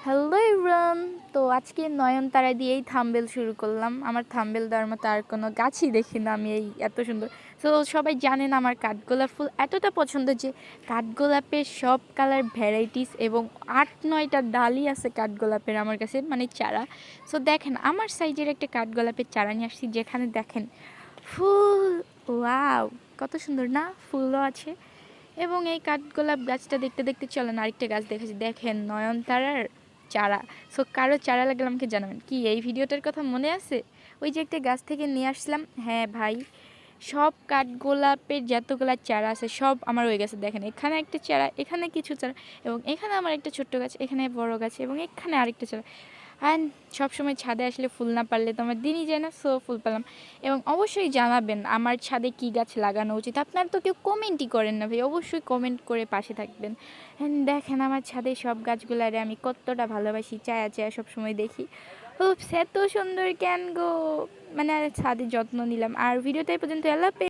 Hello everyone. তো আজকে নয়নতারা দিয়েই থাম্বেল শুরু করলাম। আমার থাম্বেল দেওয়ার মতো আর কোনো গাছই দেখি না আমি এই এত সুন্দর। তো সবাই জানেন আমার কাঠগোলাপ ফুল এতটা পছন্দ যে কাঠগোলাপের সব কালার ভ্যারাইটিস এবং ৮-৯টা ডালই আছে কাঠগোলাপের আমার কাছে, মানে চারা। সো দেখেন আমার সাইজের একটা কাঠগোলাপের চারা নিয়ে আসছি, যেখানে দেখেন ফুল, ওয়াও কত সুন্দর না, ফুলও আছে। এবং এই কাঠগোলাপ গাছটা দেখতে দেখতে চলেন আরেকটা গাছ দেখেছি, দেখেন নয়নতারার চারা। সো কারো চারা লাগলে আমাকে জানাবেন। কি এই ভিডিওটার কথা মনে আছে? ওই যে একটা গাছ থেকে নিয়ে আসলাম, হ্যাঁ ভাই, সব কাঠগোলাপের যতগুলা চারা আছে সব আমার হয়ে গেছে। দেখেন এখানে একটা চারা, এখানে কিছু চারা, এবং এখানে আমার একটা ছোট্ট গাছ, এখানে বড় গাছ, এবং এখানে আরেকটা চারা। অ্যান্ড সবসময় ছাদে আসলে ফুল না পারলে তো আমার দিনই যায় না। সো ফুল পেলাম। এবং অবশ্যই জানাবেন আমার ছাদে কি গাছ লাগানো উচিত। আপনারা তো কেউ কমেন্টই করেন না ভাই, অবশ্যই কমেন্ট করে পাশে থাকবেন। অ্যান্ড দেখেন আমার ছাদে সব গাছগুলারে আমি কতটা ভালোবাসি, চায়া চায়া সবসময় দেখি। ও এত সুন্দর কেন গো, মানে ছাদের যত্ন নিলাম। আর ভিডিওটা এই পর্যন্ত, আল্লাহ হাফেজ।